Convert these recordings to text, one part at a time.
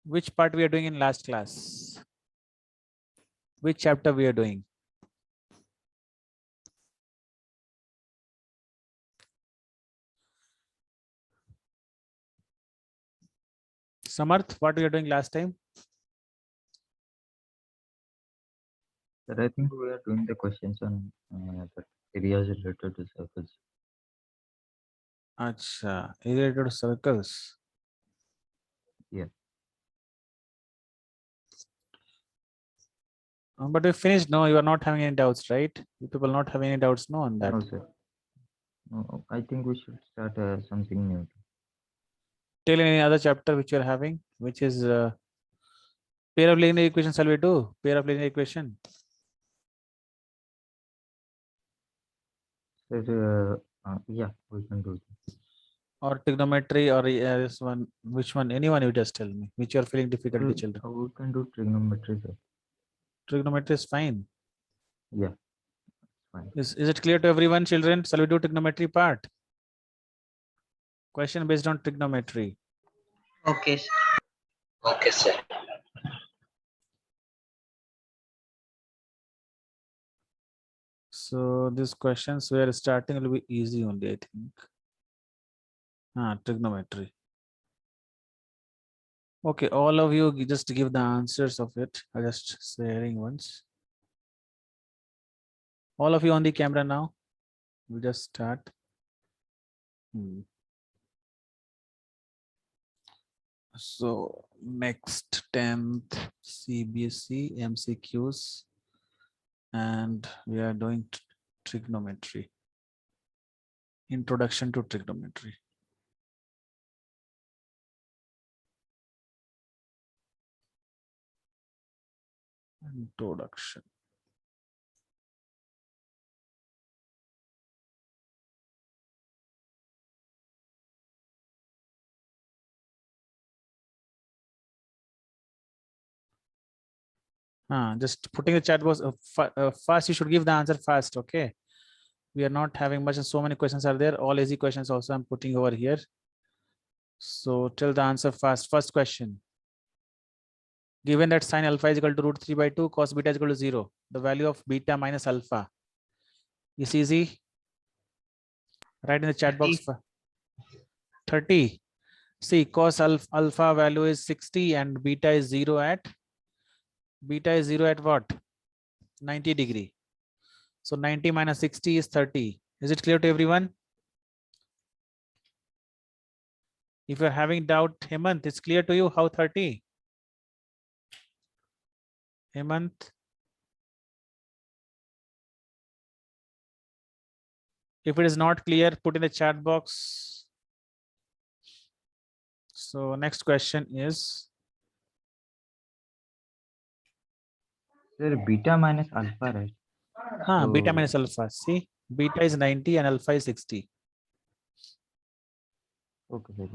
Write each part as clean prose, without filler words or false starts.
Which part we are doing in last class? Which chapter we are doing? Samarth, what we are doing last time? Sir, I think we are doing the questions on the areas related to circles. Acha, related to circles. Yeah. But we finished. No, you are not having any doubts, right? You people not having any doubts, no, on that. No, sir. No, I think we should start something new. Tell any other chapter which you are having, which is pair of linear equation. Shall we do pair of linear equation? Sir, yeah, we can do it. Or trigonometry, or this one? Which one? Anyone, you just tell me. Which you are feeling difficulty, children? We can do trigonometry, sir. Trigonometry is fine. Yeah, fine. Is it clear to everyone, children? Shall we do trigonometry part? Question based on trigonometry. Okay, sir. Okay, sir. So these questions we are starting will be easy only, I think. Trigonometry. Okay, all of you just give the answers of it. I'm just sharing once. All of you on the camera now. We just start. So next 10th CBSE MCQs, and we are doing trigonometry. Introduction to trigonometry. Introduction. Just putting the chat box. First, you should give the answer fast. Okay. We are not having much, and so many questions are there. All easy questions also I'm putting over here. So tell the answer fast. First question. Given that sine alpha is equal to √3/2, cos beta is equal to 0, the value of beta minus alpha is easy. Write in the chat box. 30. See, cos alpha value is 60 and beta is 0 at what? 90 degree. So 90 minus 60 is 30. Is it clear to everyone? If you're having doubt, Hemant, it's clear to you how 30? Hemant? If it is not clear, put in the chat box. So next question is. Sir, beta minus alpha, right? Beta minus alpha. See, beta is 90 and alpha is 60. Okay, sir.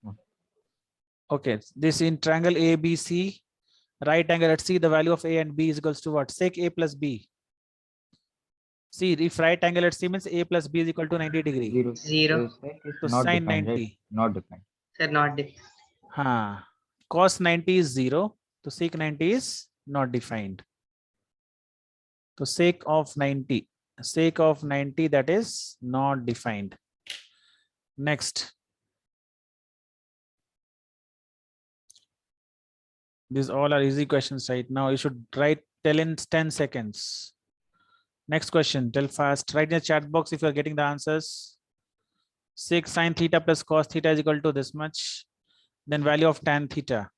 Yeah. Okay, this in triangle ABC, right angle. Let's see the value of A and B is equals to what? Sec A plus B. See, if right angle at C means A plus B is equal to 90 degree. 0. So not sin defined, 90. right? Not defined. Sir, not defined. Cos 90 is 0. So sec 90 is not defined. So sec of 90. Sec of 90, that is not defined. Next. These all are easy questions right now. You should tell in 10 seconds. Next question, tell fast. Write in the chat box if you are getting the answers. Sec sine theta plus cos theta is equal to this much. Then value of tan theta.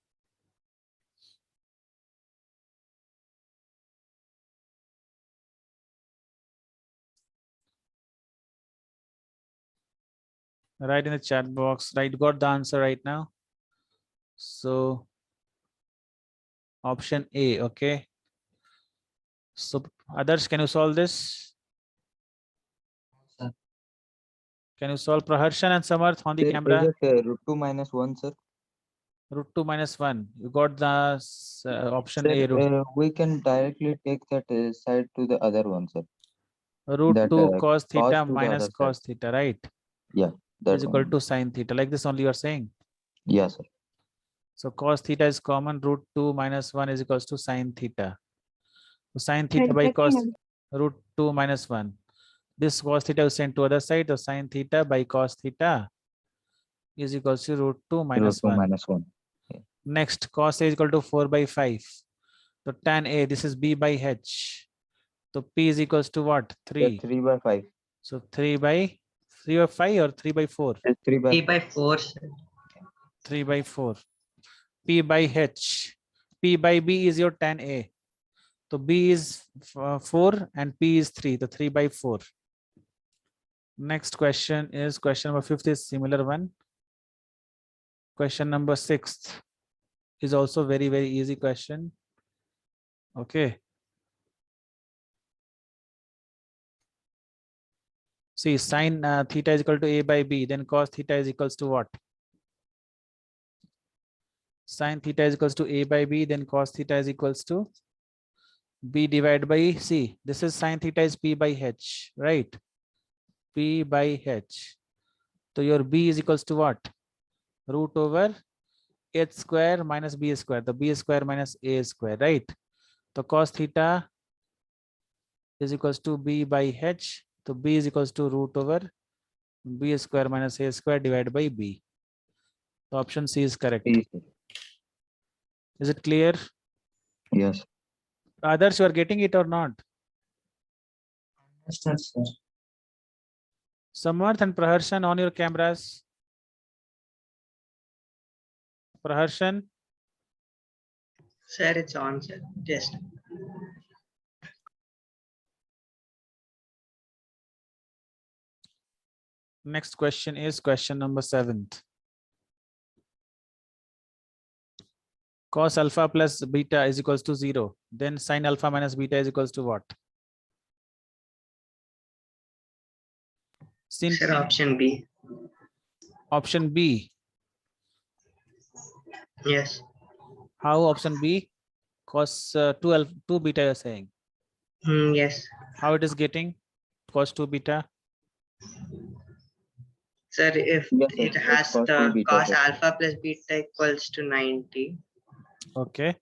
Write in the chat box. Right, got the answer right now. So option A, okay. So others, can you solve this? Sir. Can you solve? Praharshan and Samarth on the camera? Is it √2 minus 1, sir? √2 minus 1. You got the option Sir, A. we can directly take that side to the other one, sir. √2 cos theta cos to the minus other cos side. theta, right? Yeah, that Is equal one. to sine theta. Like this only you are saying? Yeah, sir. So cos theta is common. Root 2 minus 1 is equals to sin theta. So sin theta by cos root 2 minus 1. This cos theta is sent to other side. So sin theta by cos theta is equals to root 2 Root minus 2 1. minus 1. Next, cos A is equal to 4 by 5. So tan A, this is B by H. So P is equals to what? 3. 3 by 5. So 3 by 3 or 5 or 3 by 4? 3 by 3 by 4, sir. 3 by 4. P by H. P by B is your tan A. So B is 4 and P is 3. So 3 by 4. Next question is question number 5th is similar one. Question number 6th is also very, very easy question. Okay. See, sin theta is equal to A by B, then cos theta is equals to what? Sin theta is equals to A by B, then cos theta is equals to B divided by C. This is sin theta is P by H, right? P by H. So your B is equals to what? Root over H square minus B square. The B square minus A square, right? So cos theta is equals to B by H. So B is equals to root over B square minus A square divided by B. So option C is correct. C. Is it clear? Yes. Others, you are getting it or not? Understood, sir. Samarth and Praharshan, on your cameras. Praharshan, Sir, it's on, sir. Just next question is question number 7th. Cos alpha plus beta is equals to 0. Then sin alpha minus beta is equals to what? Sin sir, option B. option B. Yes. How option B? Cos 2 beta you're saying. Yes. How it is getting? Cos 2 beta. Sir, if Yes, it sir. has Cos 2 the beta, cos sir. alpha plus beta equals to 90, Okay.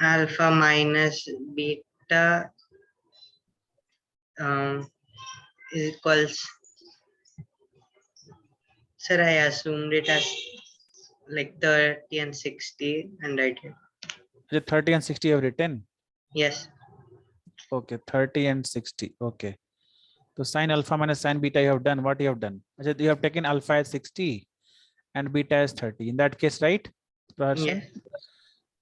alpha minus beta is equals, sir, I assumed it as like 30 and 60 and right here. Is it 30 and 60 you have written? Yes. Okay, 30 and 60. Okay. So sin alpha minus sin beta you have done. What you have done? You have taken alpha as 60 and beta as 30. In that case, right? Praharshan? Yes.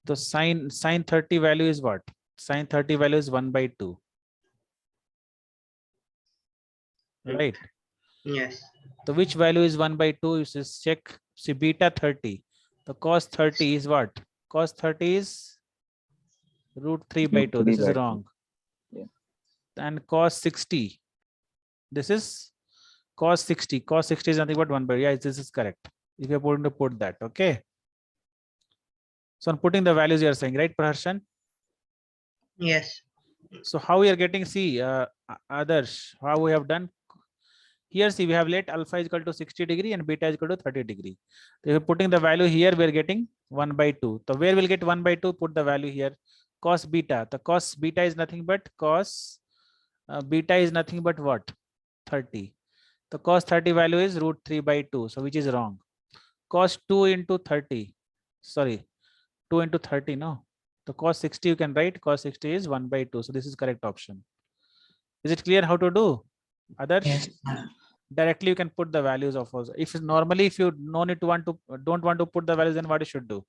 So sin 30 value is what? Sin 30 value is 1 by 2. Right. Yes. So which value is 1 by 2? You just check. See beta 30. The cos 30 is what? Cos 30 is root 3 by 2. This is wrong. Yeah. And cos 60. This is cos 60. Cos 60 is nothing but 1 by. Yeah, this is correct. If you're going to put that, okay. So I'm putting the values you are saying, right, Praharshan? Yes. So how we are getting, see, others, how we have done. Here, see, we have let alpha is equal to 60 degree and beta is equal to 30 degree. So if you're putting the value here, we're getting 1 by 2. So where we'll get 1 by 2, put the value here. Cos beta. The cos beta is nothing but cos beta is nothing but what? 30. The cos 30 value is root 3 by 2. So which is wrong? Cos 2 into 30. Sorry, 2 into 30, no. The cos 60 you can write. Cos 60 is 1 by 2. So this is correct option. Is it clear how to do? Others? Yes. Directly you can put the values of also. If normally if you don't want to put the values, then what you should do?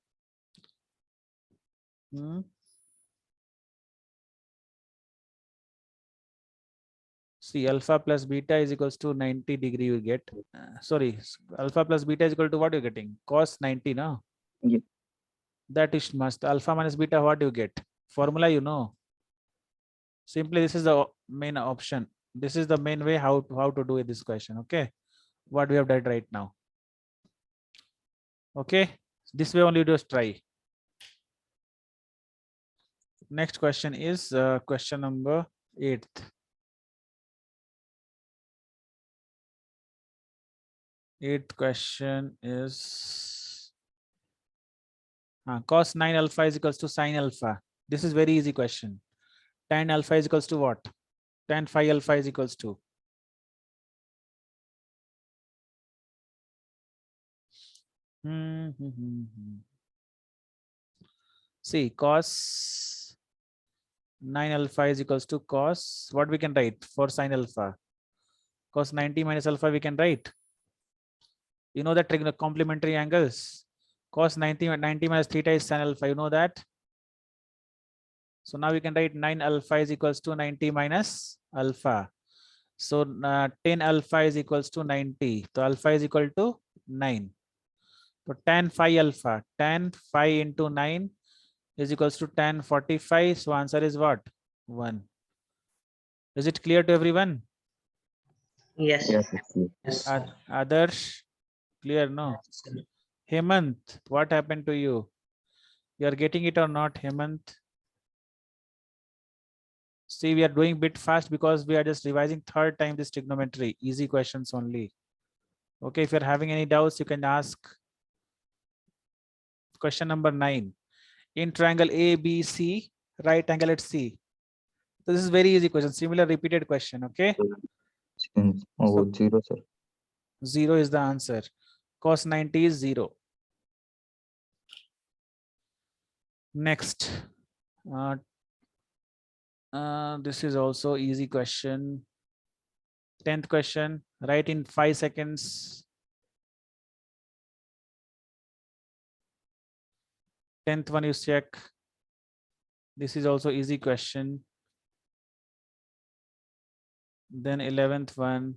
See, alpha plus beta is equals to 90 degree you get. Sorry, alpha plus beta is equal to what you're getting? Cos 90, no? Yeah. That is must. Alpha minus beta, what you get? Formula you know. Simply this is the main option. This is the main way how to do this question. Okay, what we have done right now. Okay, this way only you just try. Next question is question number 8th. Eighth question is Cos 9 alpha is equals to sin alpha. This is very easy question. Tan alpha is equals to what? Tan phi alpha is equals to. See, cos 9 alpha is equals to cos, what we can write for sin alpha? Cos 90 minus alpha we can write. You know that complementary angles. Cos 90 minus theta is sin alpha. You know that. So now we can write 9 alpha is equals to 90 minus alpha. So 10 alpha is equals to 90. So alpha is equal to 9. So tan phi alpha, tan phi into 9 is equals to tan 45. So answer is what? 1. Is it clear to everyone? Yes. Yes, it's clear. Yes. Others? Clear? No. Hemant, what happened to you? You are getting it or not, Hemant? See, we are doing bit fast because we are just revising third time this trigonometry. Easy questions only. Okay, if you're having any doubts, you can ask. Question number 9. In triangle ABC, right angle at C. So this is very easy question, similar repeated question. Okay, Since, oh, 0, sir. 0 is the answer. Cos 90 is 0. Next. This is also easy question. 10th question, write in 5 seconds. 10th one you check. This is also easy question. Then 11th one.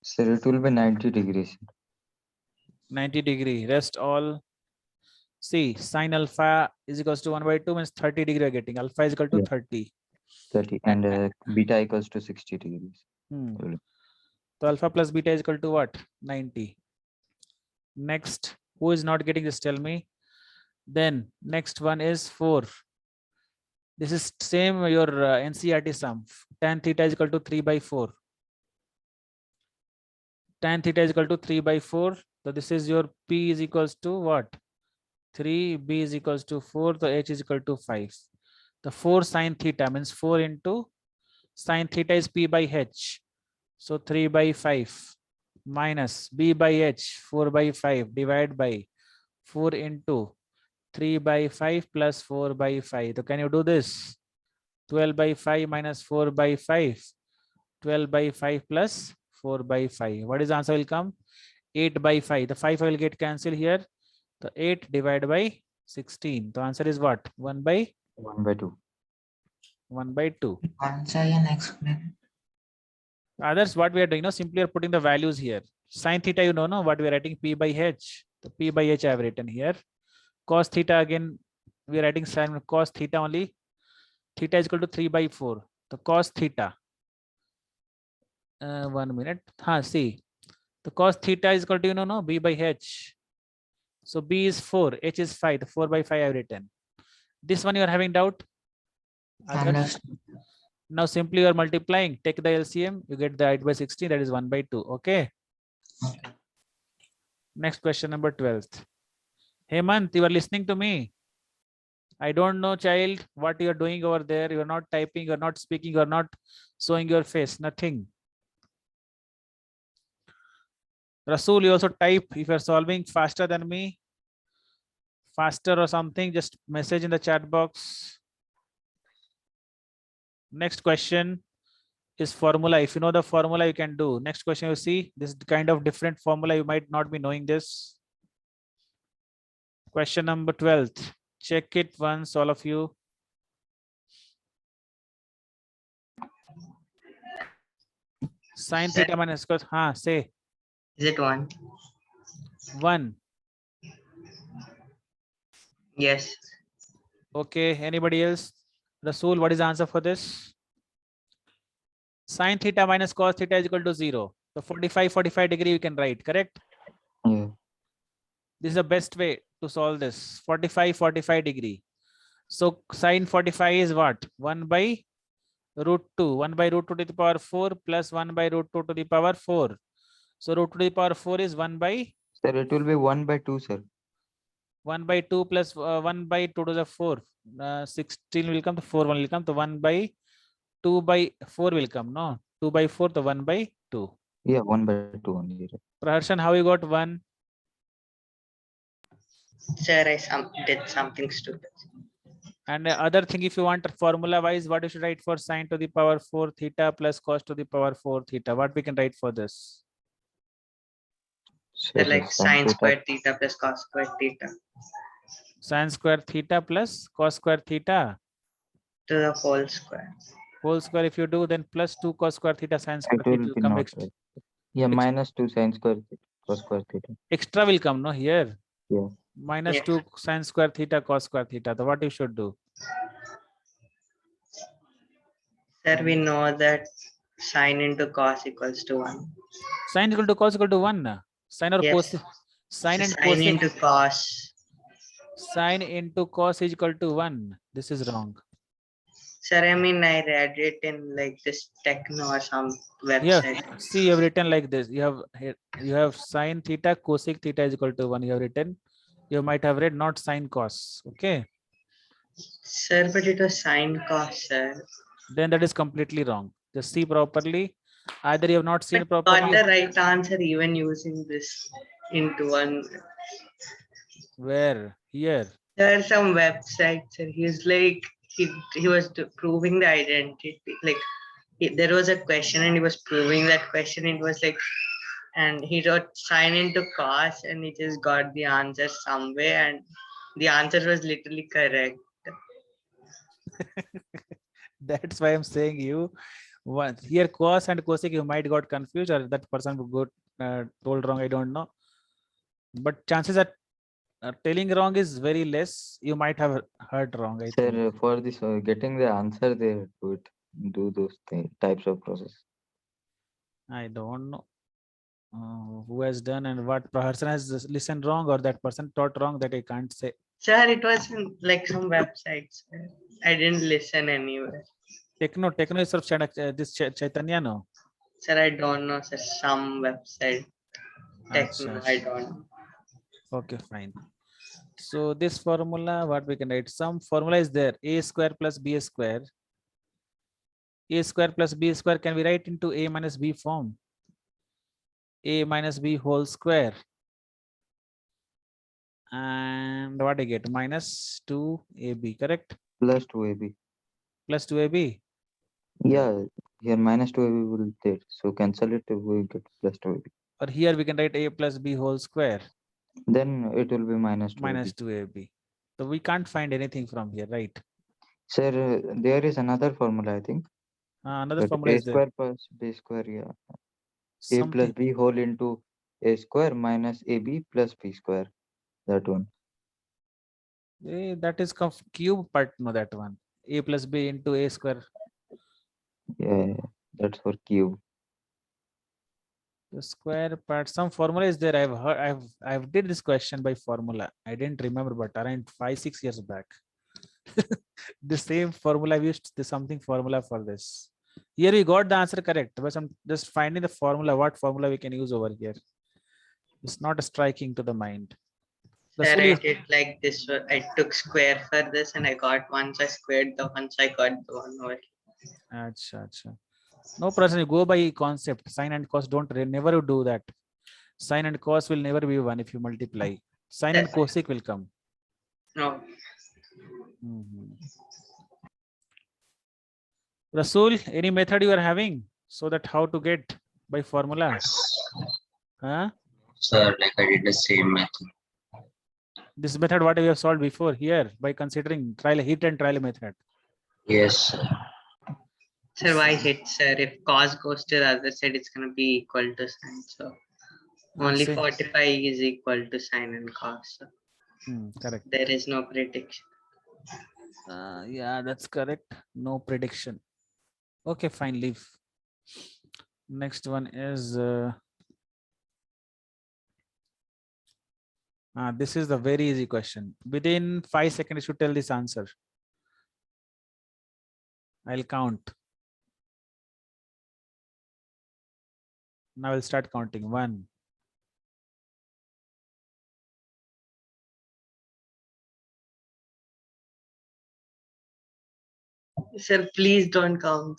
Sir, it will be 90 degrees. 90 degree. Rest all. See, sin alpha is equals to 1 by 2 means 30 degree you're getting. Alpha is equal to Yeah. 30. 30 and beta equals to 60 degrees. So alpha plus beta is equal to what? 90. Next, who is not getting this? Tell me. Then next one is 4. This is same your NCERT sum. Tan theta is equal to 3 by 4. Tan theta is equal to 3 by 4. So this is your P is equals to what? 3, B is equals to 4. So H is equal to 5. The 4 sin theta means 4 into sin theta is P by H. So 3 by 5 minus B by H 4 by 5 divided by 4 into 3 by 5 plus 4 by 5. So can you do this? 12 by 5 minus 4 by 5. 12 by 5 plus 4 by 5. What is the answer will come? 8 by 5. The 5 will get cancelled here. The 8 divided by 16. The answer is what? 1 by 1 by 2. 1 by 2. Answer and explain. Others, what we are doing now, simply are putting the values here. Sin theta, you know, no, what we are writing P by H. The P by H I have written here. Cos theta again, we are writing sin cos theta only. Theta is equal to 3 by 4. The cos theta. 1 minute. See. The cos theta is equal to, you know, no, B by H. So B is 4, H is 5. The 4 by 5 I have written. This one you are having doubt? Others? Now simply you are multiplying. Take the LCM. You get the 8 by 16. That is 1 by 2. Okay. Next question number 12th. Hemant, you are listening to me. I don't know, child, what you are doing over there. You are not typing. You are not speaking. You are not showing your face. Nothing. Rasul, you also type. If you are solving faster than me, faster or something, just message in the chat box. Next question is formula. If you know the formula, you can do. Next question, you see this kind of different formula. You might not be knowing this. Question number 12th. Check it once, all of you. Sin theta minus cos. Say. Is it 1? 1. Yes. Okay. Anybody else? Rasul, what is the answer for this? Sin theta minus cos theta is equal to 0. So 45 degree you can write, correct? Yeah. This is the best way to solve this. 45 degree. So sin 45 is what? 1 by root 2, 1 by root 2 to the power 4 plus 1 by root 2 to the power 4. So root 2 to the power 4 is 1 by Sir, it will be 1 by 2, sir. 1 by 2 plus 1 by 2 to the 4. 16 will come to 4 1 will come to 1 by 2 by 4 will come. No, 2 by 4 to 1 by 2. Yeah, 1 by 2 only. Right? Praharshan, how you got 1? Sir, I did something stupid. And the other thing, if you want formula wise, what you should write for sine to the power 4 theta plus cos to the power 4 theta? What we can write for this? Sir, like sin sine theta squared theta plus cos squared theta Sine square theta plus cos square theta to the whole square. whole square. If you do, then plus 2 cos square theta sine square It theta will will be come not extra. right. Yeah, minus 2 sin square theta, cos square theta. Extra will come, no, here. Yeah. Minus Yeah. 2 sine square theta cos square theta. So what you should do? Sir, we know that sine into cos equals to 1. Sine equal to cos equal to 1. Na? Sine or Yes. cos? Sine So and sine into cosec. cos. Sine into cos is equal to 1. This is wrong. Sir, I mean, I read it in like this Techno or some Yeah, website. see, you have written like this. You have sine theta cosec theta is equal to 1. You have written. You might have read not sine cos. Okay. Sir, but it was sine cos, sir. Then that is completely wrong. Just see properly. Either you have not seen But got properly. the right answer even using this into one. Where? Here. There are some websites, and he's like he was proving the identity. Like there was a question, and he was proving that question. It was like, and he wrote sine into cos, and he just got the answer somewhere, and the answer was literally correct. That's why I'm saying you. Once here cos and cosec you might got confused, or that person got told wrong. I don't know. But chances are telling wrong is very less. You might have heard wrong. I think. Sir, for this getting the answer, they do those types of process. I don't know who has done and what person has listened wrong or that person taught wrong, that I can't say. Sir, it was in like some websites. I didn't listen anywhere. Techno is of this Chaitanya, no? Sir, I don't know. Sir, some website. Techno, Achha, I don't know. okay, fine. So this formula, what we can write? Some formula is there. A square plus B square. A square plus B square can be write into A minus B form. A minus B whole square. And what I get? Minus 2AB, correct? Plus 2ab. Plus 2AB. Yeah, here minus 2ab will be there. So cancel it, we get plus 2ab. Or here we can write A plus B whole square. Then it will be minus 2ab. Minus 2AB. So we can't find anything from here, right? Sir, there is another formula, I think. Another That formula a is there. square plus b square, yeah. A plus Something. b whole into a square minus ab plus b square. That one. That is cube part, no, that one. A plus B into A square. Yeah, that's for cube. The square part, some formula is there. I've heard, I've did this question by formula. I didn't remember, but around 5-6 years back. The same formula we used the something formula for this. Here we got the answer correct, but I'm just finding the formula, what formula we can use over here. It's not striking to the mind. Sir, I did like this. I took square for this and I got one, so I squared the one, so I got the one over. Achha, achha. No person, you go by concept. Sine and cos don't never do that. Sine and cos will never be one if you multiply. Sine and cosec will come. No. Rasul, any method you are having so that how to get by formula? Huh? Sir, like I did the same method. This method what we have solved before here by considering trial heat and trial method. Yes, sir. Sir, why hit, sir? If cos goes to the other side, it's going to be equal to sine. So only Say. 45 is equal to sine and cos. So correct. there is no prediction. Yeah, that's correct. No prediction. Okay, fine, leave. Next one is this is the very easy question. Within 5 seconds, you should tell this answer. I'll count. Now we'll start counting. 1. Sir, please don't count.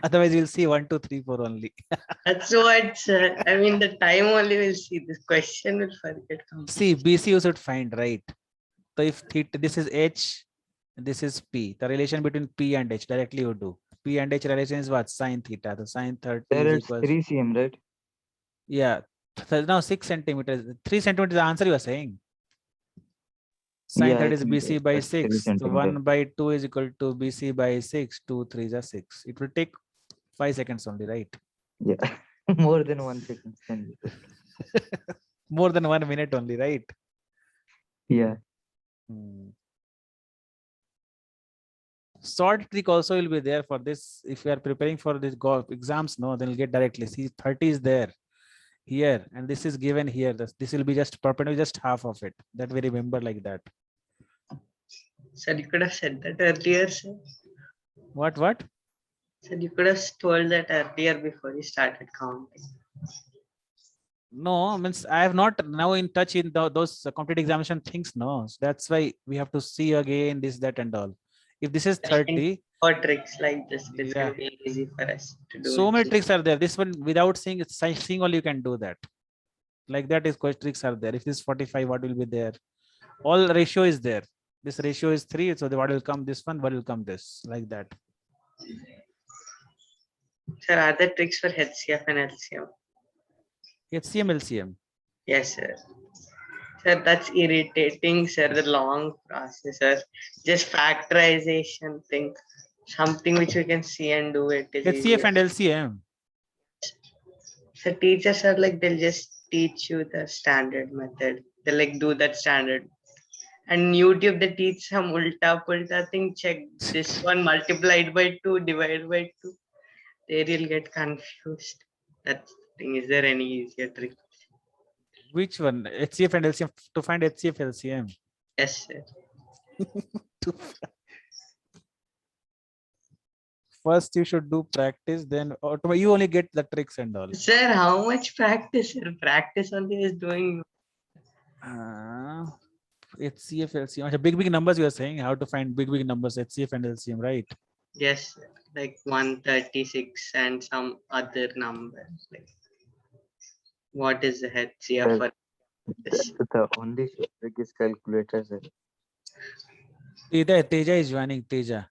Otherwise, you'll see 1, 2, 3, 4 only. That's what, sir. I mean, the time only will see. This question will forget. See, BC you should find, right? So if theta, this is H, this is P. The relation between P and H directly you do. P and H relation is what? Sine theta. The sine 30 There is it's equals. 3 cm, right? Yeah. So now 6 centimeters. 3 centimeters the answer you are saying. Sine Yeah, I 30 is think BC by that's 3 6. So centimeter. 1 by 2 is equal to BC by 6. 2, 3 is 6. It will take 5 seconds only, right? Yeah, more than 1 second. Can be that. More than 1 minute only, right? Yeah, Hmm. Short trick also will be there for this. If you are preparing for this exams, no, then you'll get directly. See, 30 is there here, and this is given here. This will be just perpendicular, just half of it. That we remember like that. Sir, you could have said that earlier, sir. What? Sir, you could have told that earlier before you started counting. No, means I have not now in touch in those complete examination things. No, so that's why we have to see again this, that, and all. If this is 30, Or tricks like this, it's Yeah. going to be easy for us to do. so it. many tricks are there. This one without seeing it, seeing only you can do that. Like that is tricks are there. If this is 45, what will be there? All ratio is there. This ratio is 3, so what will come this one, what will come this, like that. Sir, are there tricks for HCF and LCM? HCM, LCM. Yes, sir. Sir, that's irritating, sir. The long process, sir. Just factorization thing. Something which we can see and do it is HCF easier. and LCM. So teachers are like, they'll just teach you the standard method. They like do that standard. And YouTube, they teach some ulta pulta thing. Check this one multiplied by 2, divided by 2. They will get confused. That thing. Is there any easier trick? Which one? HCF and LCM, to find HCF, LCM. Yes, sir. First you should do practice, then you only get the tricks and all. Sir, how much practice? Sir? Practice only is doing. HCF, LCM. Okay, big numbers you are saying, how to find big numbers, HCF and LCM, right? Yes, sir. Like 136 and some other numbers. Like, what is the HCF for this? the only trick is calculator, sir. Teja is joining. Teja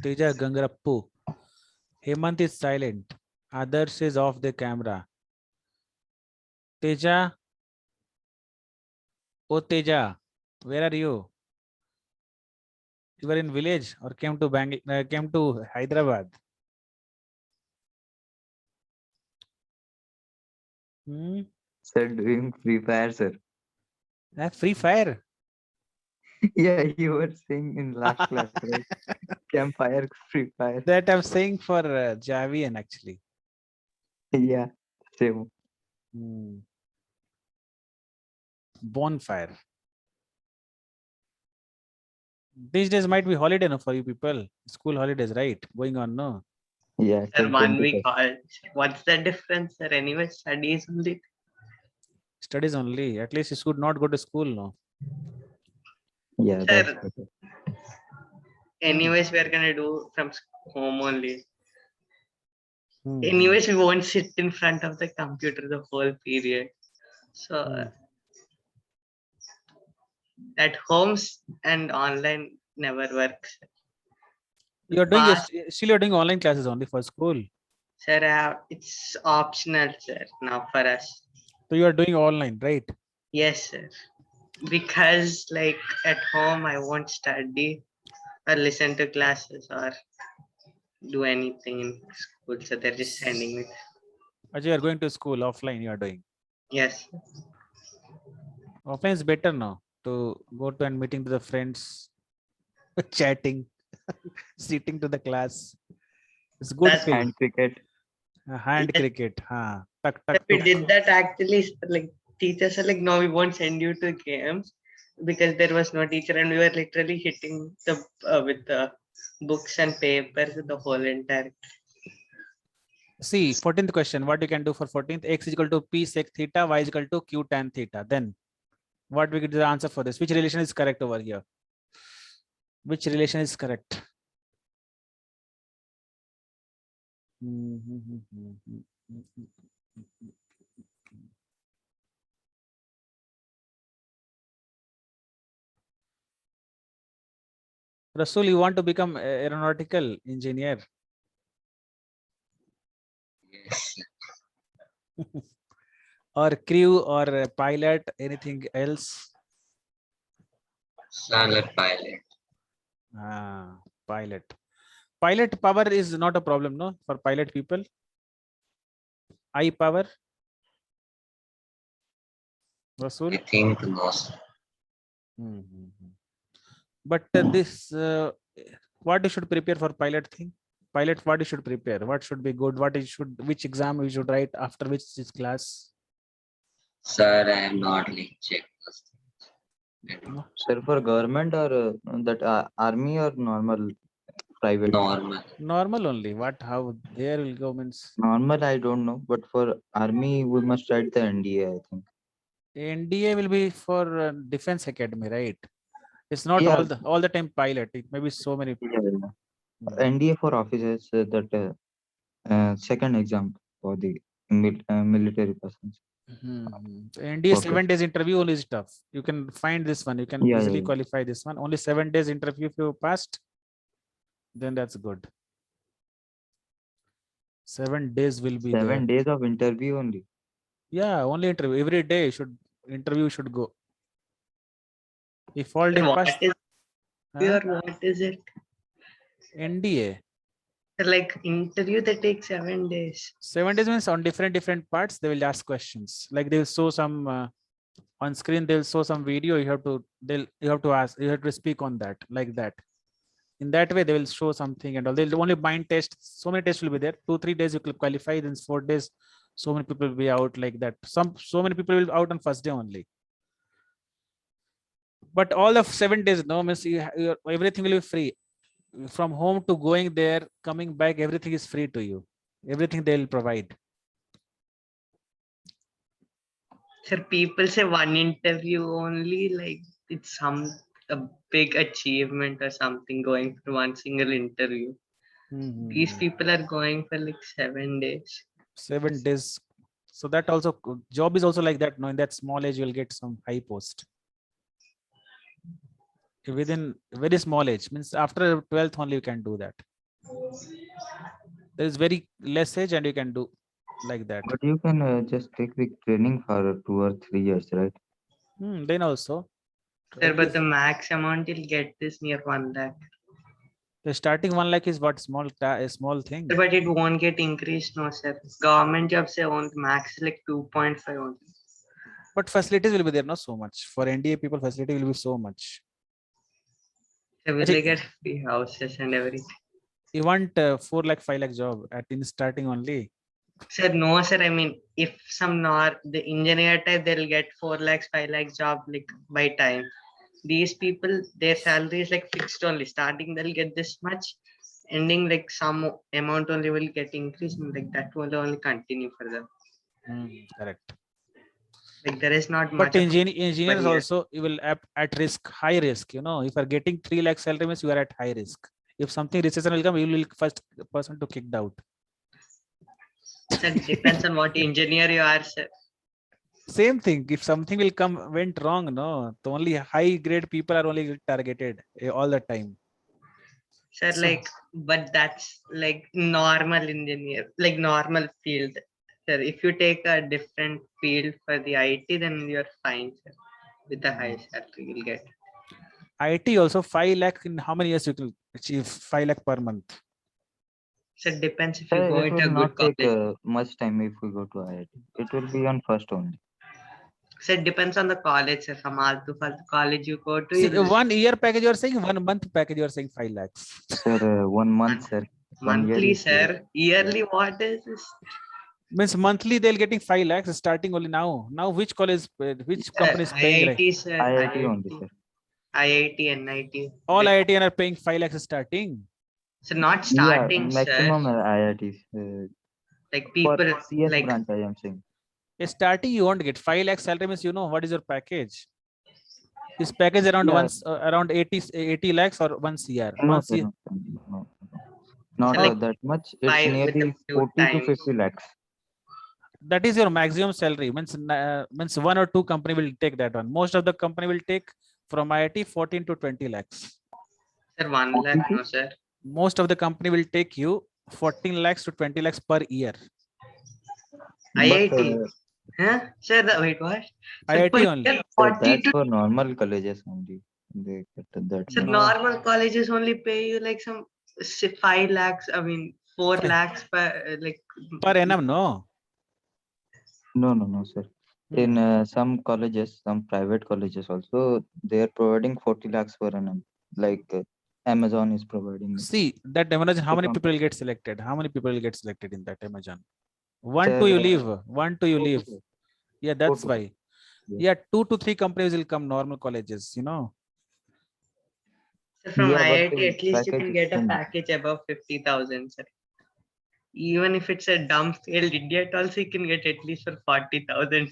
Gangarappu. Hemant is silent. Others is off the camera. Teja. Oh, Teja, where are you? You were in village or came to Hyderabad? Sir, doing Free Fire, sir. Free Fire. Yeah, you were saying in last class, right? Campfire, Free Fire. That I'm saying for Javian actually. Yeah, same. Bonfire. These days might be holiday no for you people. School holidays, right? Going on, no? Yeah, Sir, till 1 week 21st. college. What's the difference, sir? Anyway, studies only. Studies only. At least you should not go to school, no? Yeah, that's Sir, better. anyways, we're gonna do from home only. Anyways, we won't sit in front of the computer the whole period. So at homes and online never works. You're doing Past- still you're doing online classes only for school. Sir, it's optional, sir, now for us. So you are doing online, right? Yes, sir. Because like at home, I won't study or listen to classes or do anything in school. So they're just sending me. Ajay, you are going to school offline. You are doing. Yes. Offline is better now to go to and meeting to the friends, chatting, sitting to the class. It's good That's feel. Hand cricket. Hand Yes. cricket. We did that actually. Like teachers are like, no, we won't send you to games because there was no teacher, and we were literally hitting the with the books and papers the whole entire. See, 14th question, what you can do for 14th? X is equal to P sec theta, Y is equal to Q tan theta. Then what we get the answer for this? Which relation is correct over here? Which relation is correct? Rasul, you want to become aeronautical engineer? Yes. Or crew or a pilot, anything else? Solid pilot. Pilot. Pilot power is not a problem, no? For pilot people. Eye power. Rasul. I think no, sir. But this, what you should prepare for pilot thing? Pilot, what you should prepare? What should be good? What is should, which exam we should write after which this class? Sir, I have not like checked those things. No. Sir, for government or that army or normal private? Normal. Normal only. What? How? There will go means. Normal, I don't know, but for army, we must write the NDA, I think. NDA will be for Defense Academy, right? It's not Yeah. all the time pilot. It may be so many. NDA for officers, that second exam for the military persons. NDA Okay. 7 days interview only is tough. You can find this one. You can Yeah, easily yeah. qualify this one. Only 7 days interview if you passed, then that's good. 7 days will be 7 there. days of interview only. Yeah, only interview. Every day interview should go. If all day What pass, is huh? what is it? NDA. Like interview that takes 7 days. 7 days means on different parts they will ask questions. Like they will show some on screen. They'll show some video. You have to ask. You have to speak on that like that. In that way, they will show something and all. They'll only bind test. So many tests will be there. 2-3 days you will qualify. Then 4 days, so many people will be out like that. So many people will be out on first day only. But all of 7 days, no, means everything will be free. From home to going there, coming back, everything is free to you. Everything they will provide. Sir, people say one interview only, like it's a big achievement or something going for one single interview. These people are going for like 7 days. 7 days. So that also job is also like that. No, in that small age, you will get some high post. Within very small age, means after 12th only you can do that. There is very less age and you can do like that. But you can just take the training for 2 or 3 years, right? Then also. Sir, but the max amount you'll get is near 1 lakh. The starting 1 lakh is what a small thing. Sir, but it won't get increased, no, sir. Government jobs say on max like 2.5 only. But facilities will be there, not so much. For NDA people, facility will be so much. So will Actually- they get free houses and everything? You want 4 lakh, 5 lakh job in starting only. Sir, no, sir. I mean, if the engineer type, they'll get 4 lakhs, 5 lakhs job like by time. These people, their salary is like fixed only. Starting, they'll get this much. Ending, like some amount only will get increased, and like that will only continue for them. Correct. Like there is not But much. of- engineers year. also you will at risk, high risk. You know, if you are getting 3 lakh salary means you are at high risk. If something recession will come, you will first person to kicked out. Sir, depends on what engineer you are, sir. Same thing. If something will come went wrong, no, the only high grade people are only targeted all the time. Sir, So- like, but that's like normal engineer, like normal field. Sir, if you take a different field for the IT, then you're fine, sir. With the high salary you'll get. IT also 5 lakh in how many years you can achieve 5 lakh per month? So it depends if you Sir, go it into a will good not take college. much time if we go to IIT. It will be on first only. So it depends on the college, sir. From Altu college you go to. See, you'll- 1 year package you are saying, 1 month package you are saying 5 lakhs. Sir, 1 month, sir. 1 year monthly, is, sir. Yearly, what is this? Means monthly they'll getting 5 lakhs starting only now. Now which college, which company is paying? Right? IIT, sir. IIT only, sir. IIT, NIT. All IIT are paying 5 lakhs starting. So not starting, Yeah, maximum sir. IITs. Like For people CS like branch, I am saying. Starting, you won't get 5 lakh salary means you know what is your package. This package around Yeah. around 80 lakhs or 1 CR. No, 1 sir, CR. no, sir, no. Not like that much. It's 5 with a nearly few 40 to times. 50 lakhs. That is your maximum salary. Means 1 or 2 company will take that one. Most of the company will take from IIT 14 to 20 lakhs. Sir, 1 lakh, no, sir. Most of the company will take you 14 lakhs to 20 lakhs per year. But IIT. Huh? Sir, wait, what? Sir, IIT per only. year, sir, 40 that's to for normal colleges only. They get that sir, much. No. normal colleges only pay you like some 5 lakhs. I mean, 4 Five. lakhs per like Per annum, no. No, sir. In some colleges, some private colleges also, they are providing 40 lakhs per annum. Like Amazon is providing it. See that Amazon, how So many some- people will get selected? How many people will get selected in that Amazon? 1, 2 Sir, you leave. 1, 2 you four to leave. five. Yeah, that's 4 to why. 5. Yes. Yeah, 2 to 3 companies will come normal colleges, you know. sir, from Yeah, but IIT, the at least you package can is get a same. package above 50,000, sir. Even if it's a dumb failed idiot, also you can get at least for 40,000.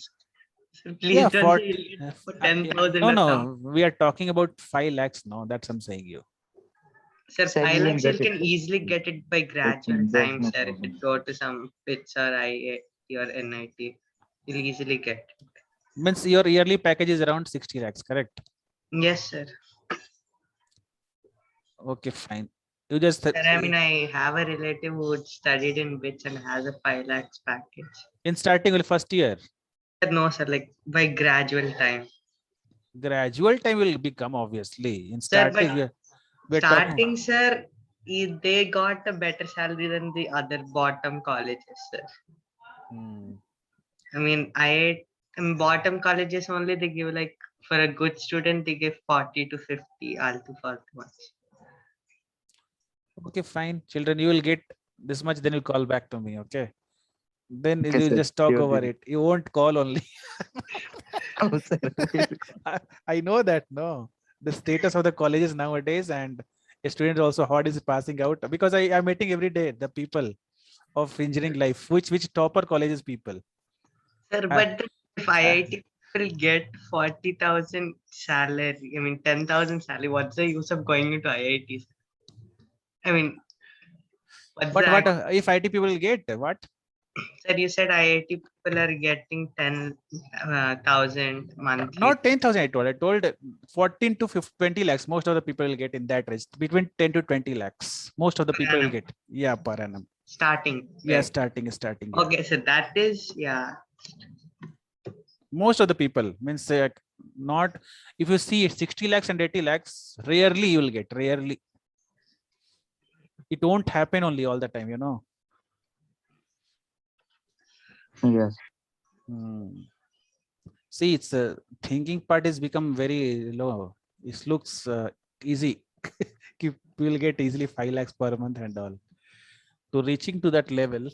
So please Yeah, don't for say you'll get for 10,000 no, or no, something. we are talking about 5 lakhs. No, that's I'm saying you. Sir, Sir, 5 you will lakhs you get it, can sir. easily get it by gradual There's time, no sir. If you problem. go to some PITS or IIT or NIT, you'll easily get. Means your yearly package is around 60 lakhs, correct? Yes, sir. Okay, fine. You just Sir, I mean, I have a relative who studied in BITS and has a 5 lakhs package. in starting will first year. Sir, no, sir, like by gradual time. Gradual time will become obviously. In Sir, starting, but we're talking. starting, sir, they got a better salary than the other bottom colleges, sir. Hmm. I mean, in bottom colleges only they give like for a good student they give 40 to 50 all too far too much. Okay, fine. Children, you will get this much, then you call back to me. Okay. Then Okay, you sir. just talk Sure, over sir. it. You won't call only. Oh, sir. I know that. No, the status of the colleges nowadays, and a student also what is passing out, because I am meeting every day the people of engineering life, which topper colleges people. Sir, Uh, but if IIT will get 40,000 salary, I mean 10,000 salary, what's the use of going into IIT? I mean, what's But the what if IT people will get what? sir, you said IIT people are getting 10,000 monthly. Not 10,000. I told 14 to 20 lakhs. Most of the people will get in that range, between 10 to 20 lakhs. Most of the people will annum. get. Yeah, per annum. Starting. Yeah, right? starting. Yeah. Okay, so that is, yeah. Most of the people means not, if you see 60 lakhs and 80 lakhs, rarely you will get. Rarely. It won't happen only all the time, you know. Yes. See, it's thinking part is become very low. It looks easy. We will get easily 5 lakhs per month and all. To reaching to that level,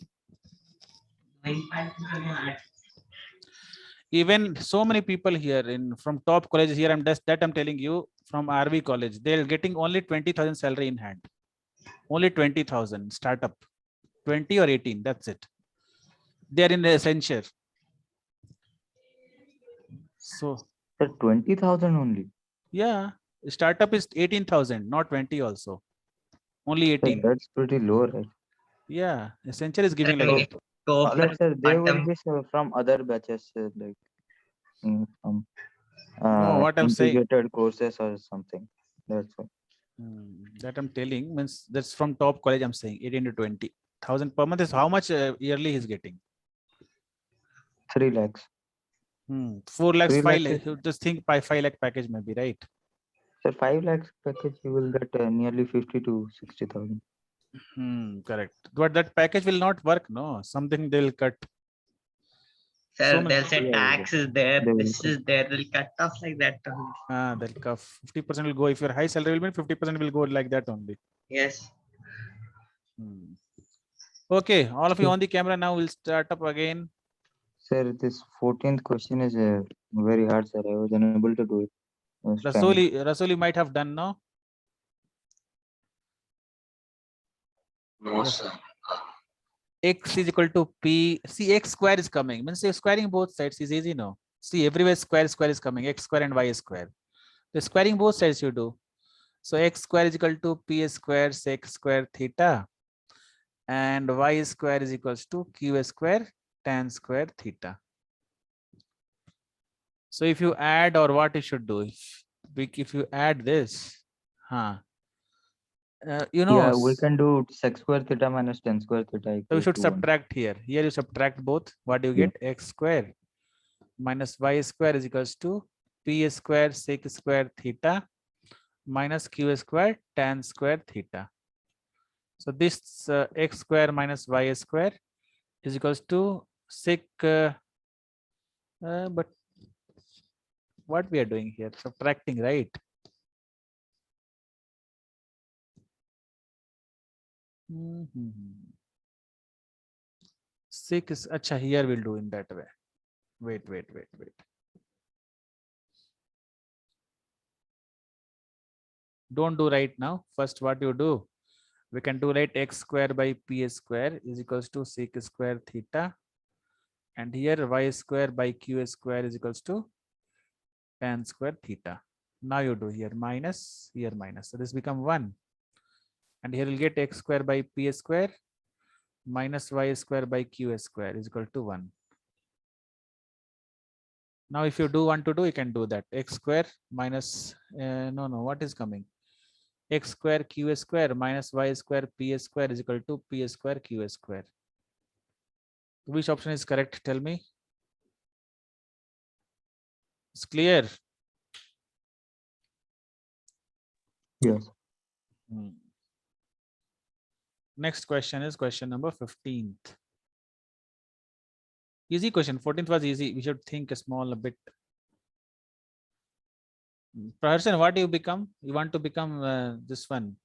even so many people here in from top colleges here, I'm telling you, from RV college, they're getting only 20,000 salary in hand. Only 20,000 startup, 20 or 18. That's it. They're in the Accenture. So Sir, 20,000 only. yeah, startup is 18,000, not 20 also. Only Sir, 18. that's pretty low, right? Yeah, Accenture is giving I like mean, that. go Like, for sir, they will bottom. be from other batches, like from No, what I'm saying, integrated courses or something. That's why. that I'm telling means that's from top college. I'm saying 18 to 20,000 per month is how much yearly he's getting. 3 lakhs. 4 lakhs, 3 5 lakhs lakhs. You just think by 5 lakh package maybe, right? Sir, 5 lakhs package, you will get nearly 50 to 60,000. Correct. But that package will not work. No, something they'll cut. Sir, So many. they'll say Yeah, tax is there, they will this cut. is there, they'll cut off like that only. They'll cut 50% will go. If your high salary will be 50% will go like that only. Yes. Okay, all of you on the camera now. We'll start up again. Sir, this 14th question is very hard, sir. I was unable to do it. I was trying. Rasoli might have done now. No, Yes. sir. X is equal to P. See, X square is coming. Means you're squaring both sides is easy now. See, everywhere square is coming. X square and Y square. The squaring both sides you do. So X square is equal to P square sec square theta. And Y square is equals to Q square tan square theta. So if you add, or what you should do, if you add this, you know, Yeah, we can do sec square theta minus tan square theta so we equals should to 1. subtract here. Here you subtract both. What do you Yeah. get? X square minus Y square is equals to P square sec square theta minus Q square tan square theta. So this X square minus Y square is equals to sec, but what we are doing here? Subtracting, right? Sec is, acha, here we'll do in that way. Wait. Don't do right now. First, what you do? We can do right x square by p square is equals to sec square theta. And here y square by q square is equals to tan square theta. Now you do here minus, here minus. So this become 1. And here you'll get x square by p square minus y square by q square is equal to 1. Now if you do want to do, you can do that. X square minus, no, what is coming? X square q square minus y square p square is equal to p square q square. Which option is correct? Tell me. It's clear. Yes. Next question is question number 15th. Easy question. 14th was easy. We should think a small a bit. Praharsan, what do you become? You want to become this one,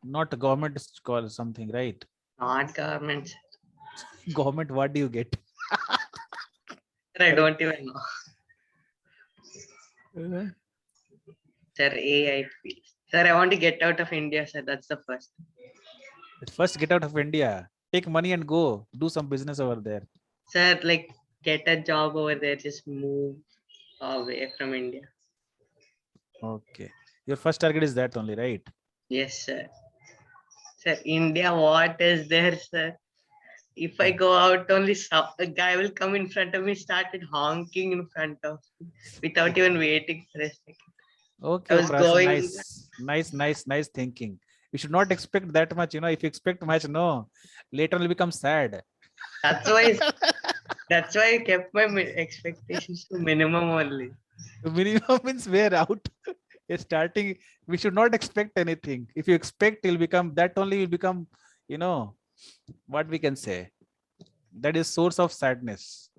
not a government call something, right? Not government. Government, what do you get? Sir, I don't even know. Sir, AIP. Sir, I want to get out of India, sir. That's the first. First, get out of India. Take money and go. Do some business over there. Sir, like get a job over there. Just move away from India. Okay. Your first target is that only, right? Yes, sir. Sir, India, what is there, sir? If I go out, only a guy will come in front of me, started honking in front of me without even waiting for a second. Okay, I was going. Nice thinking. You should not expect that much. If you expect much, no, later will become sad. That's why. That's why I kept my expectations to minimum only. The minimum means we're out. You're starting. We should not expect anything. If you expect, it'll become that only will become, what we can say. That is source of sadness.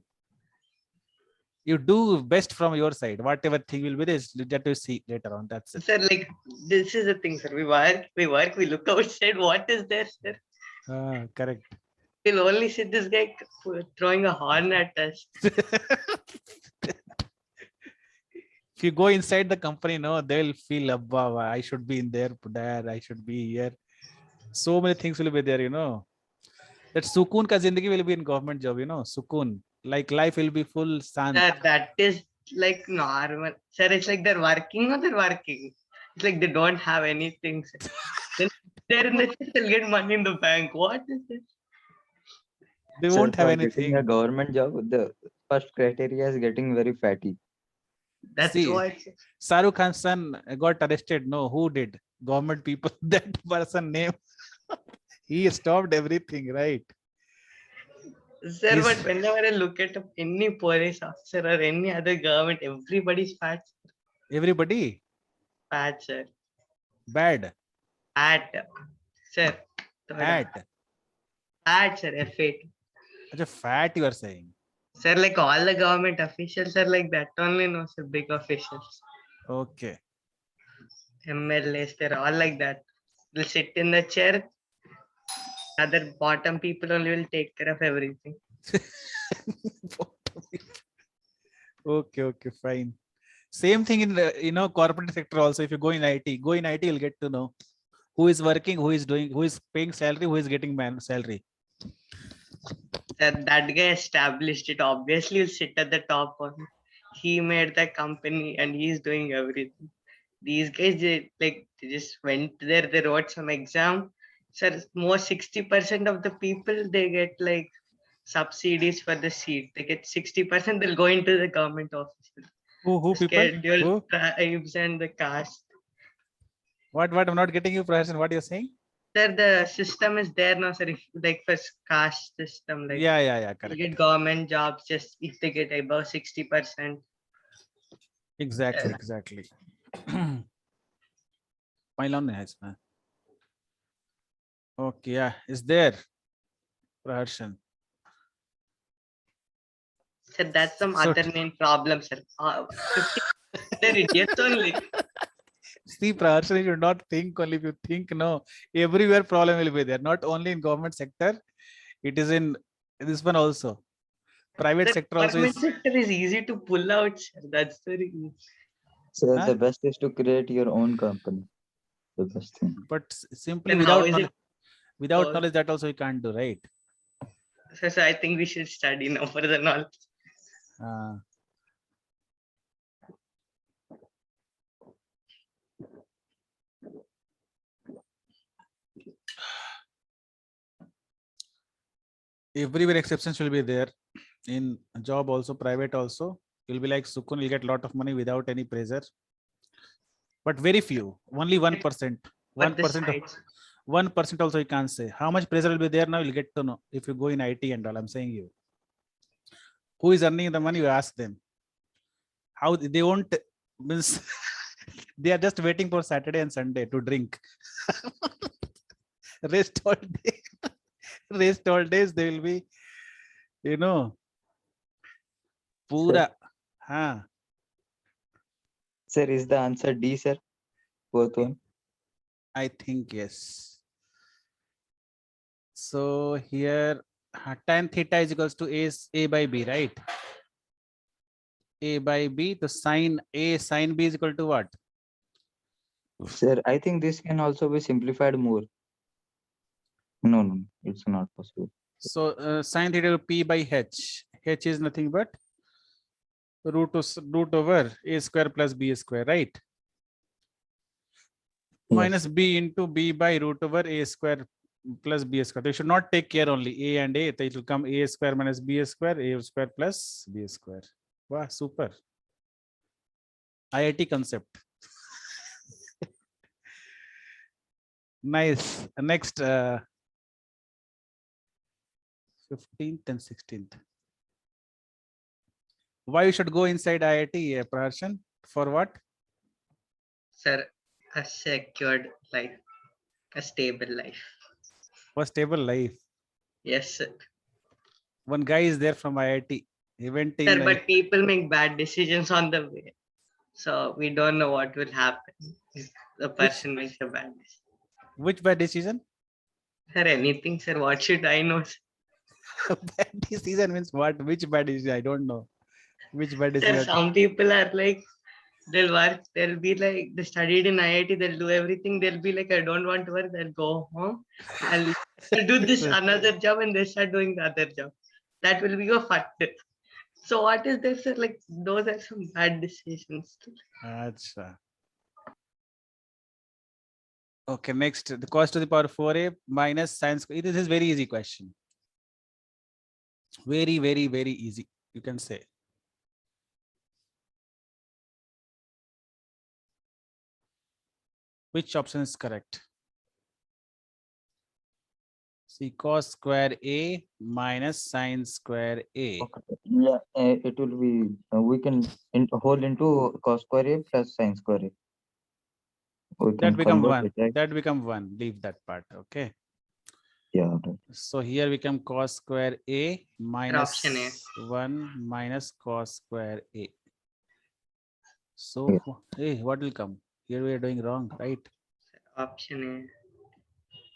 You do best from your side. Whatever thing will be this, that you see later on. That's it. Sir, like this is the thing, sir. We work, we look outside. What is there, sir? Correct. We'll only see this guy throwing a horn at us. If you go inside the company, no, they'll feel above. I should be in there, I should be here. So many things will be there, That sukoon ka zindagi will be in government job, sukoon. Like life will be full sun. Sir, that is like normal. Sir, it's like they're working or they're working. It's like they don't have anything. Sir. Then they're in the they'll get money in the bank. What is this? They Sir, won't have for anything. getting a government job, the first criteria is getting very fatty. That's See, what. Shahrukh Khan's son got arrested. No, who did? Government people. That person name. He stopped everything, right? Sir, but whenever I look at any police officer or any other government, everybody's fat. Everybody? Fat, sir. Bad. Fat. Sir. Fat. Fat, sir. F8. Such a fat you are saying. Sir, like all the government officials are like that only, no, sir. Big officials. Okay. MLAs, they're all like that. They'll sit in the chair. Other bottom people only will take care of everything. Okay, fine. Same thing in the corporate sector also. If you go in IT, you'll get to know who is working, who is doing, who is paying salary, who is getting salary. That guy established it. Obviously, he'll sit at the top on it. He made the company and he's doing everything. These guys, they just went there, they wrote some exam. Sir, more 60% of the people, they get like subsidies for the seat. They get 60%, they'll go into the government office. Who The people? scheduled Who? tribes and the caste. What I'm not getting you, Praharsan. What you're saying? Sir, the system is there now, sir. If, like for caste system, like Yeah, you correct. get government jobs just if they get above 60%. Exactly. Pylon has. Okay, yeah, is there, Praharsan? Sir, that's some So- other main problem, sir. 50 they're idiots only. See, Praharsan, you should not think only. If you think, no, everywhere problem will be there. Not only in government sector, it is in this one also. Private The sector also government is. sector is easy to pull out, sir. That's the reason. So Huh? the best is to create your own company. The best thing. But simply Then how without is knowledge, it? without Oh. knowledge, that also you can't do, right? So I think we should study now for the knowledge. Uh, everywhere exceptions will be there. In job also, private also. You'll be like Sukun, you'll get a lot of money without any pressure. But very few, only 1%. But the 1%. sides. 1% also you can't say. How much pressure will be there now? You'll get to know if you go in IT and all. I'm saying you. Who is earning the money? You ask them. How they won't means they are just waiting for Saturday and Sunday to drink. Rest all day. Rest all days they will be, you know, pura. Huh. Sir, is the answer D, sir? Both one. I think yes. So here tan theta is equals to A by B, right? A by B, the sine A sine B is equal to what? Sir, I think this can also be simplified more. No, it's not possible. So sine theta P by H. H is nothing but root over A square plus B square, right? Yes. Minus B into B by root over A square plus B square. They should not take care only A and A. It will come A square minus B square, A square plus B square. Wow, super. IIT concept. Nice. Next, 15th and 16th. Why you should go inside IIT, Praharshan? For what? Sir, a secured life, a stable life. For stable life. Yes, sir. One guy is there from IIT. He went in. Sir, but people make bad decisions on the way. So we don't know what will happen if the person makes a bad decision. Which bad decision? Sir, anything, sir. What should I know? Sir? Bad decision means what? Which bad decision? I don't know. Which bad Sir, decision? some people are like, they'll work, they'll be like, they studied in IIT, they'll do everything. They'll be like, I don't want to work, they'll go home. I'll do this another job and they start doing the other job. That will be a factor. So what is this, sir? Like, those are some bad decisions. Achha. Okay, next, the cos to the power 4a minus sine square. This is very easy question. Very, very, very easy. You can say. Which option is correct? See, cos square a minus sine square a. Okay. Yeah, it will be, we can whole into cos square A plus sine square A. We That can become convert one. it, right? That become one. Leave that part. Okay. Yeah, right. So here we come cos square a minus option A. 1 minus cos square a. So Yeah. hey, what will come? Here we are doing wrong, right? Option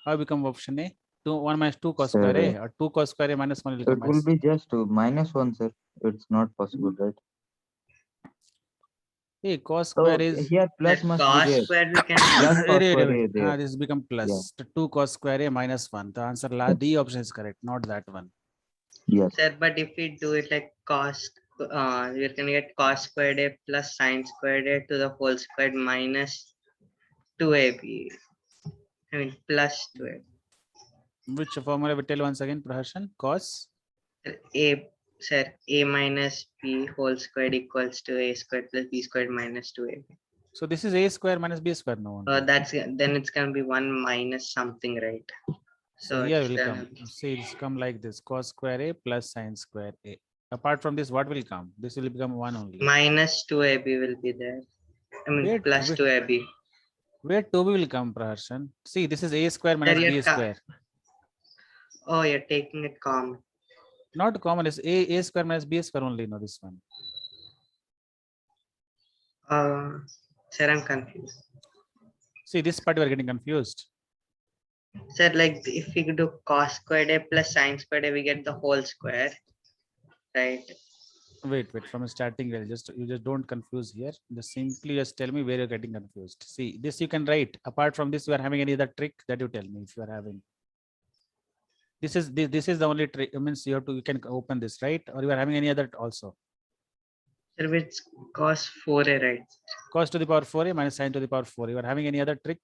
How become option A? 1 minus 2 cos Sir, square a or 2 cos square a minus 1 will it come will as be just -1, sir. It's not possible, right? hey, cos So square is here A. plus That must be cos there. square we can. Plus cos Wait, square wait. A there. This become plus. Yeah. The 2 cos square a minus 1. The answer Yeah. D option is correct, not that one. Yes. Sir, but if we do it like cos, we're gonna get cos squared a plus sine squared a to the whole squared minus 2ab. I mean plus 2ab. Which formula we tell once again, Praharshan? Cos. A, sir, a minus b whole squared equals to a squared plus b squared minus 2ab. So this is a square minus b square. No. only. That's then it's gonna be 1 minus something, right? So here it's will gonna come. See, it's come like this: cos square a plus sine square a. Apart from this, what will come? This will become 1 only. minus 2ab will be there. I mean Wait, plus wait. 2ab. Where 2b will come, Praharshan? See, this is a square minus Sir, b you're square. Oh, you're taking it common. Not common. It's a square minus b square only. No, this one. Sir, I'm confused. See, this part you are getting confused. Sir, like if we do cos squared a plus sine squared a, we get the whole square, right? Wait. From starting, well, you just don't confuse here. Just simply just tell me where you're getting confused. See, this you can write. Apart from this, you are having any other trick that you tell me if you are having. This is the only trick. It means you can open this, right? Or you are having any other also. Sir, it's cos 4a, right? Cos to the power 4a minus sine to the power 4. You are having any other trick?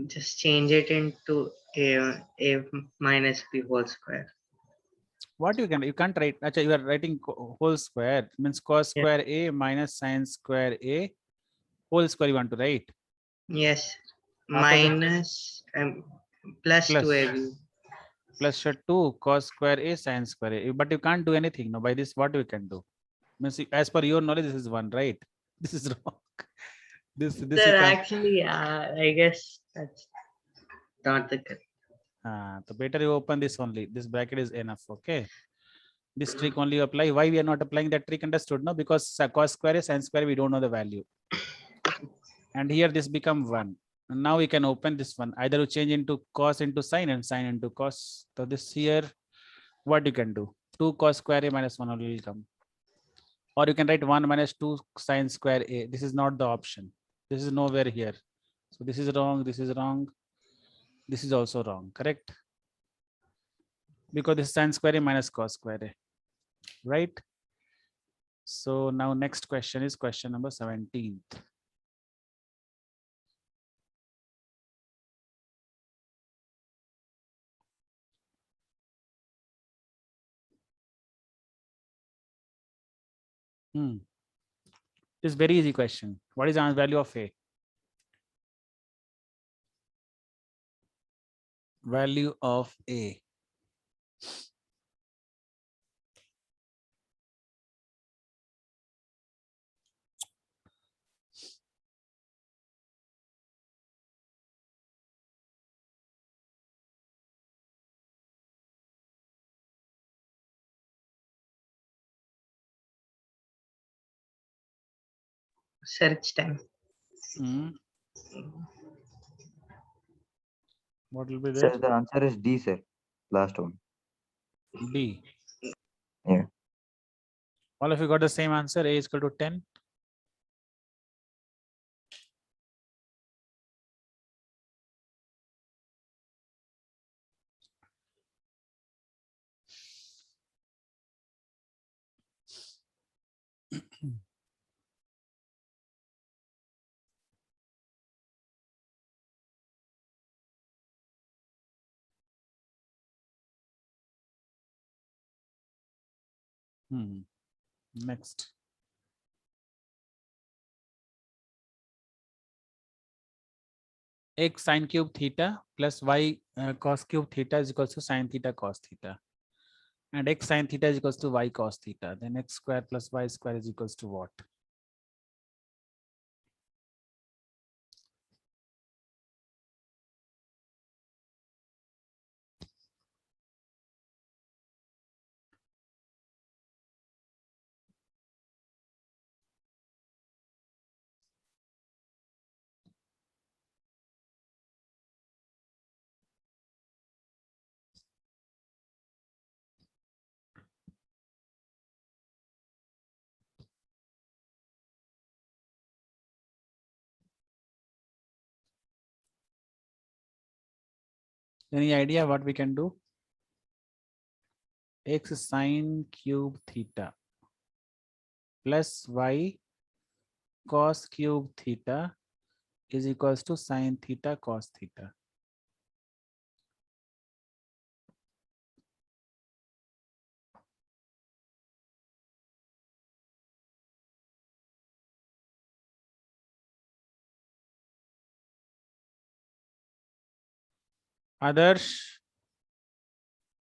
Just change it into a minus b whole square. What you can't write. Actually, you are writing whole square. Means cos Yeah. square a minus sine square a whole square you want to write. Yes, After that- minus plus Plus. 2ab. Plus 2 cos square a sine square a. But you can't do anything. No, by this, what we can do? Means as per your knowledge, this is 1, right? This is wrong. This you Sir, can't. actually, I guess that's not the correct. So better you open this only. This bracket is enough. Okay. This trick only you apply. Why we are not applying that trick? Understood? No, because cos square is sine square. We don't know the value. And here this become 1. And now we can open this one. Either you change into cos into sine and sine into cos. So this here, what you can do? 2 cos square a minus 1 only will come. Or you can write 1 minus 2 sine square a. This is not the option. This is nowhere here. So this is wrong. This is wrong. This is also wrong. Correct? Because this is sine square a minus cos square a. Right? So now next question is question number 17. This is very easy question. What is the value of A? Value of A. Search time. What will be Sir, there? the answer is D, sir. Last one. D. Yeah. All of you got the same answer. A is equal to 10. Next. X sine cube theta plus y cos cube theta is equals to sine theta cos theta. And x sine theta is equals to y cos theta. Then x square plus y square is equals to what? Any idea what we can do? x sine cube theta plus y cos cube theta is equals to sine theta cos theta. Others,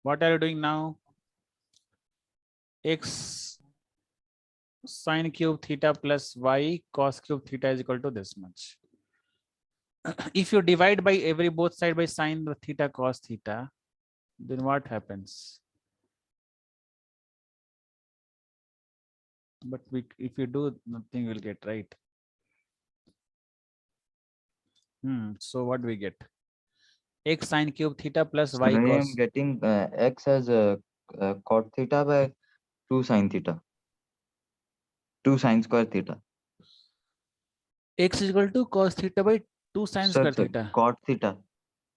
what are you doing now? X sine cube theta plus y cos cube theta is equal to this much. If you divide by every both side by sine theta cos theta, then what happens? But if you do, nothing will get right. So what do we get? X sine cube theta plus Sir, y I am cos. getting x as cot theta by 2 sine theta. 2 sine square theta. X is equal to cos theta by 2 sine Sir, square sir, theta. cot theta.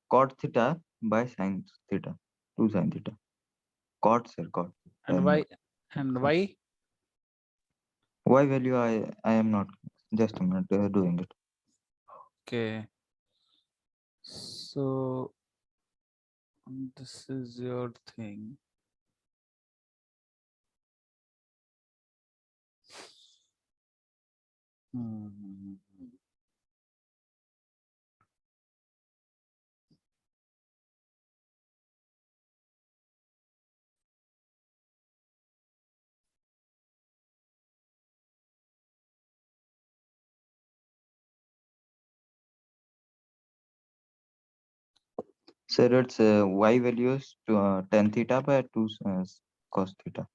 Cot theta by sine theta. 2 sine theta. Cot, sir, cot. I And am y not. and y. Y value I am not. Just a minute, doing it. Okay. So this is your thing. Hmm. Sir, it's y values to tan theta by 2 cos theta.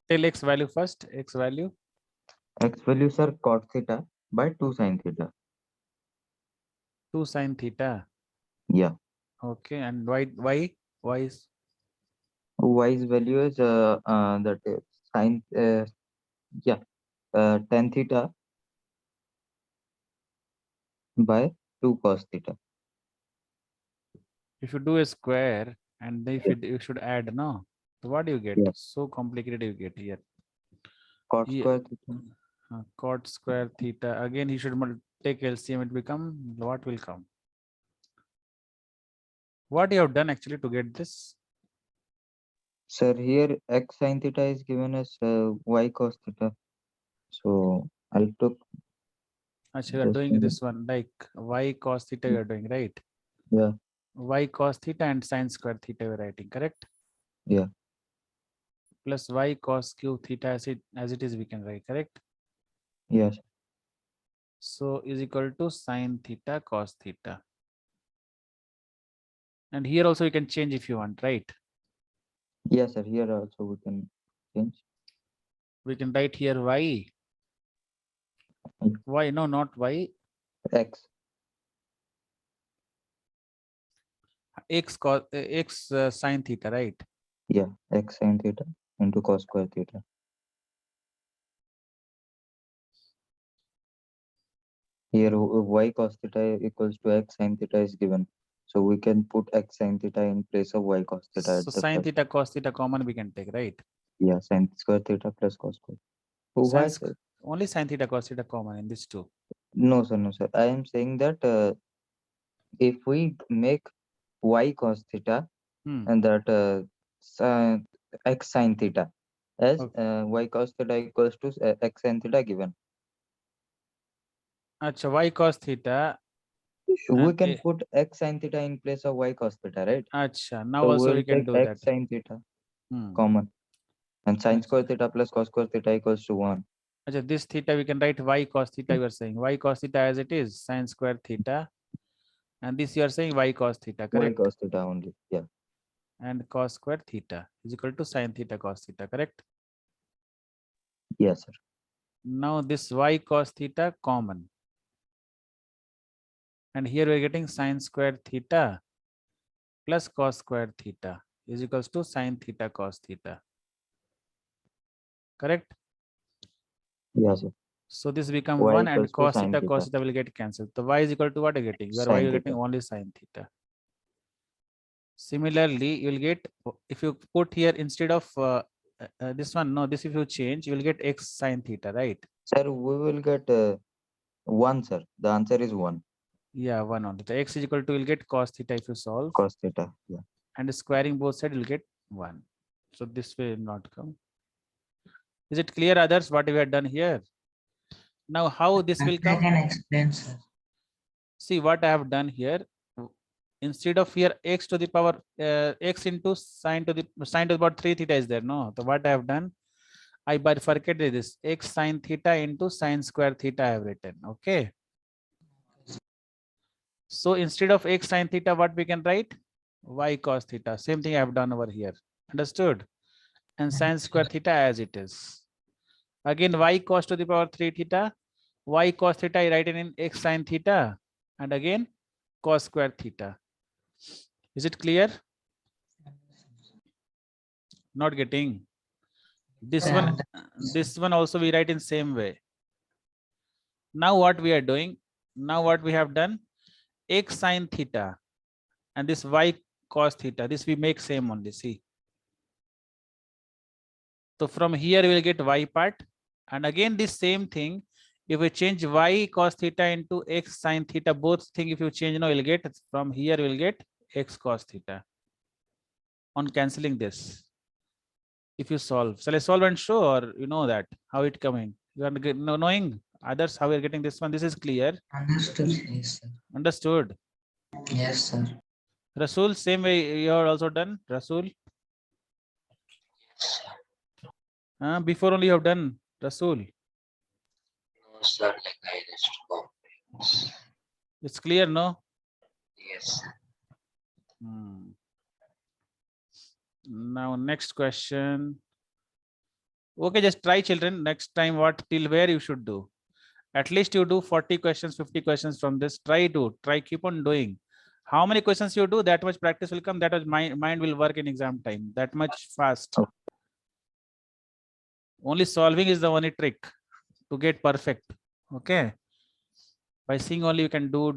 Tell x value first. X value. X values are cot theta by 2 sine theta. 2 sine theta. Yeah. Okay. And y is Y's value is that sine tan theta by 2 cos theta. if you do a square and if you should add, no. So what do you get? Yeah. So complicated you get here. Cot Yeah. square theta. Cot square theta. Again, he should take LCM. It become what will come? What you have done actually to get this? Sir, here x sine theta is given as y cos theta. So I took Actually, you are just doing this one like y cos theta. You are doing right. yeah, Y cos theta and sine square theta. You are writing correct. yeah, Plus y cos cube theta as it is we can write correct. yes, So is equal to sine theta cos theta. And here also you can change if you want, right? yes, sir. Here also we can change We can write here y. Y, no, not y. x. X cos x sine theta, right? Yeah, x sine theta into cos square theta. Here y cos theta equals to x sine theta is given. So we can put x sine theta in place of y cos theta So at the sine first. theta cos theta common we can take, right? Yeah, sine square theta plus cos square. Oh, why, sir? Only sine theta cos theta common in this two. No, sir, no, sir. I am saying that if we make y cos theta and that x sine theta as Okay. y cos theta equals to x sine theta given. Achha, y cos theta. We And can put x sine theta in place of y cos theta, right? Achha, now So also we'll we can take do that. x sine theta Hmm. common and sine Achha. square theta plus cos square theta equals to 1. Achha, this theta we can write y cos theta. You are saying y cos theta as it is sine square theta, and this you are saying y cos theta, Y correct? cos theta only. Yeah. And cos square theta is equal to sine theta cos theta, correct? Yes, sir. Now this y cos theta common. And here we're getting sine square theta plus cos square theta is equals to sine theta cos theta. Correct? Yes, sir. So this become Y 1 and equals to cos sine theta cos theta. theta will get cancelled. So y is equal to what are you getting? Where y Sine you're getting theta. only sine theta. Similarly, you'll get, if you put here instead of this one, no, this if you change, you will get x sine theta, right? Sir, we will get 1, sir. The answer is 1 Yeah, 1 only. The x is equal to, you'll get cos theta if you solve, cos theta. Yeah. and squaring both sides, you'll get 1. So this will not come. Is it clear, others, what we have done here? Now, how this will I come? can explain, sir. See what I have done here. Instead of here x to the power x into sine to the power 3 theta is there, no? So what I have done, I bifurcated this x sine theta into sine square theta I have written. Okay. So instead of x sine theta, what we can write? Y cos theta. Same thing I have done over here. Understood? And sine square theta as it is. Again, y cos to the power 3 theta. Y cos theta I write in x sine theta. And again, cos square theta. Is it clear? Not getting. This Yeah. one also we write in same way. Now what we are doing? Now what we have done? X sine theta and this y cos theta. This we make same only. See. So from here we will get y part, and again this same thing. If we change y cos theta into x sine theta, both thing if you change now, you'll get from here we'll get x cos theta. On cancelling this, if you solve, shall I solve and show, or you know that how it coming? You are knowing others how we are getting this one. This is clear. Understood, yes, sir. Understood. Yes, sir. Rasul, same way you are also done. Rasul, before only you have done. Rasul, No, sir, like I just copied. it's clear, no? Yes, sir. Now next question. Okay, just try, children. Next time, what till where you should do? At least you do 40 questions, 50 questions from this. Try, keep on doing. How many questions you do, that much practice will come, that much mind will work in exam time, that much fast. Okay. Only solving is the only trick to get perfect. Okay. By seeing only you can do.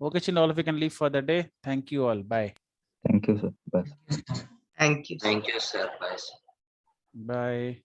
Okay, children, all of you can leave for the day. Thank you all. Bye. Thank you, sir. Bye. Thank you. Thank you, sir. Bye, sir. Bye.